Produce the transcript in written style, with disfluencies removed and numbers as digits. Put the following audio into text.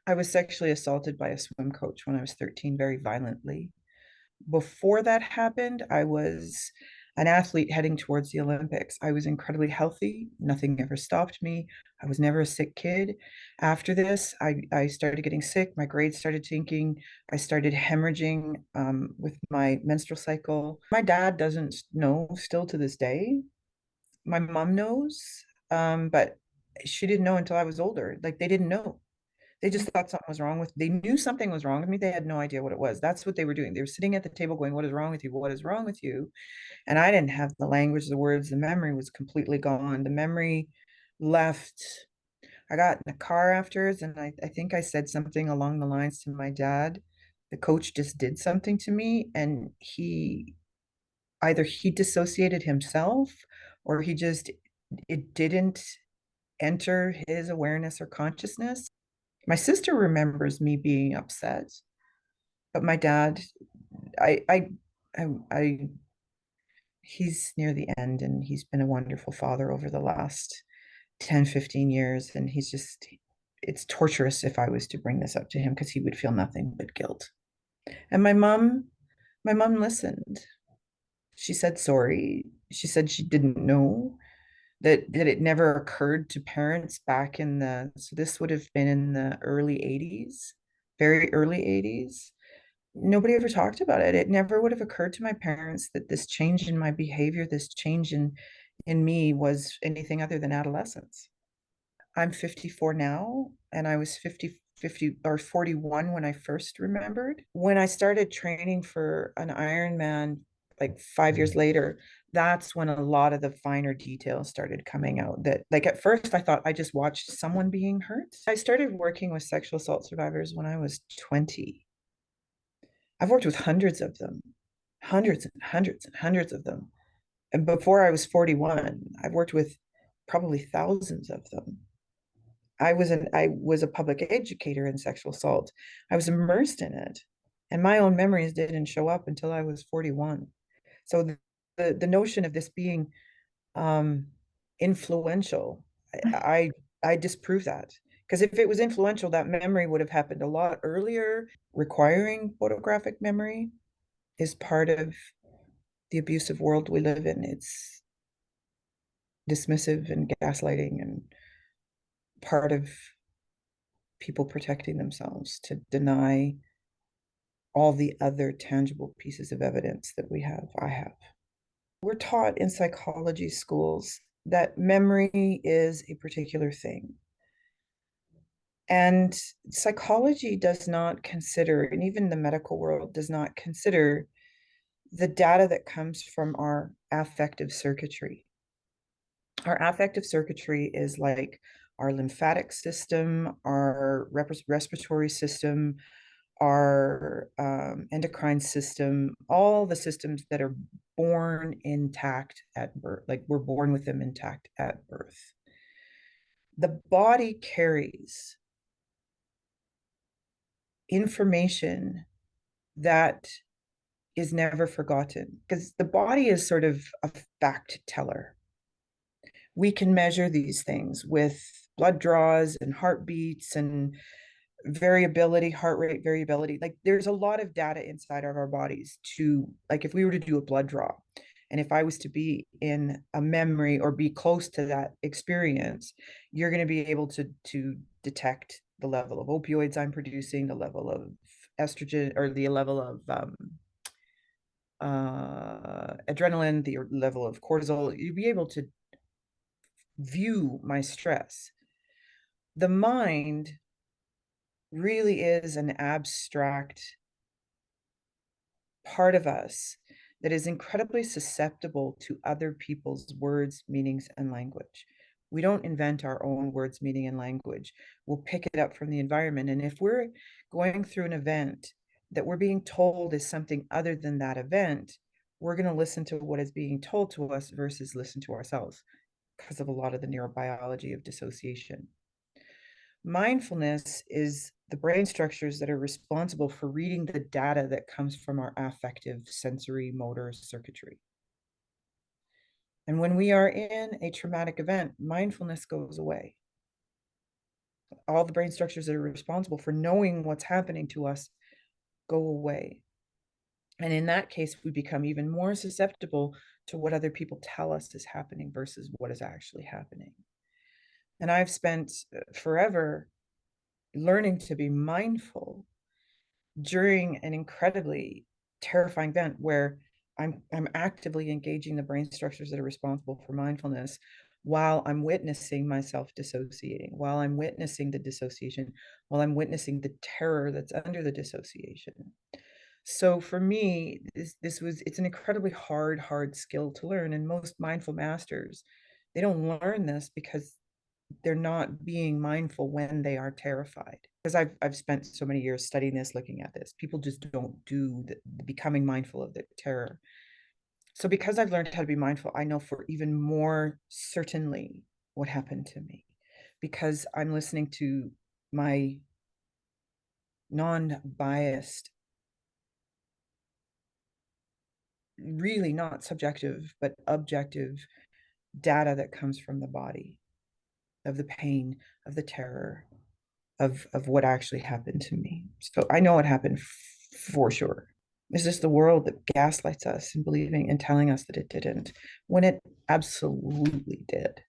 I was sexually assaulted by a swim coach when I was 13, very violently. Before that happened, I was an athlete heading towards the Olympics. I was incredibly healthy. Nothing ever stopped me. I was never a sick kid. After this, I started getting sick. My grades started tanking. I started hemorrhaging with my menstrual cycle. My dad doesn't know still to this day. My mom knows, but she didn't know until I was older. Like they didn't know. They just thought something was wrong with, they knew something was wrong with me. They had no idea what it was. That's what they were doing. They were sitting at the table going, "What is wrong with you? What is wrong with you?" And I didn't have the language, the words, the memory was completely gone. The memory left. I got in a car afterwards, and I think I said something along the lines to my dad. The coach just did something to me, and either he dissociated himself or it didn't enter his awareness or consciousness. My sister remembers me being upset, but my dad, I, I, I, he's near the end and he's been a wonderful father over the last 10, 15 years. And it's torturous if I was to bring this up to him because he would feel nothing but guilt. And my mom listened. She said sorry. She said she didn't know that it never occurred to parents back so this would have been in the early 80s, very early 80s. Nobody ever talked about it. It never would have occurred to my parents that this change in my behavior, this change in me was anything other than adolescence. I'm 54 now, and I was 50 or 41 when I first remembered. When I started training for an Ironman, like 5 years later, that's when a lot of the finer details started coming out. That, like, at first I thought I just watched someone being hurt. I started working with sexual assault survivors when I was 20. I've worked with hundreds of them, hundreds and hundreds and hundreds of them. And before I was 41, I've worked with probably thousands of them. I was a public educator in sexual assault. I was immersed in it. And my own memories didn't show up until I was 41. So the notion of this being um, influential, I, I disprove that. Because if it was influential, that memory would have happened a lot earlier. Requiring photographic memory is part of the abusive world we live in. It's dismissive and gaslighting and part of people protecting themselves to deny all the other tangible pieces of evidence that I have. We're taught in psychology schools that memory is a particular thing. And psychology does not consider, and even the medical world does not consider, the data that comes from our affective circuitry. Our affective circuitry is like our lymphatic system, our respiratory system, our endocrine system, all the systems that are born intact at birth, like we're born with them intact at birth. The body carries information that is never forgotten because the body is sort of a fact teller. We can measure these things with blood draws and heartbeats and variability, heart rate variability. Like there's a lot of data inside of our bodies like if we were to do a blood draw, and if I was to be in a memory or be close to that experience, you're going to be able to detect the level of opioids I'm producing, the level of estrogen, or the level of adrenaline, the level of cortisol. You'd be able to view my stress. The mind really is an abstract part of us that is incredibly susceptible to other people's words, meanings, and language. We don't invent our own words, meaning, and language. We'll pick it up from the environment. And if we're going through an event that we're being told is something other than that event, we're going to listen to what is being told to us versus listen to ourselves because of a lot of the neurobiology of dissociation. Mindfulness is the brain structures that are responsible for reading the data that comes from our affective sensory motor circuitry. And when we are in a traumatic event, mindfulness goes away. All the brain structures that are responsible for knowing what's happening to us go away. And in that case, we become even more susceptible to what other people tell us is happening versus what is actually happening. And I've spent forever learning to be mindful during an incredibly terrifying event where I'm actively engaging the brain structures that are responsible for mindfulness while I'm witnessing myself dissociating, while I'm witnessing the dissociation, while I'm witnessing the terror that's under the dissociation. So for me, it's an incredibly hard skill to learn. And most mindful masters, they don't learn this because they're not being mindful when they are terrified. Because I've spent so many years studying this, looking at this. People just don't do the becoming mindful of the terror. So because I've learned how to be mindful, I know for even more certainly what happened to me. Because I'm listening to my non-biased, really not subjective, but objective data that comes from the body, of the pain, of the terror, of what actually happened to me. So I know what happened for sure. It's just the world that gaslights us and believing and telling us that it didn't, when it absolutely did.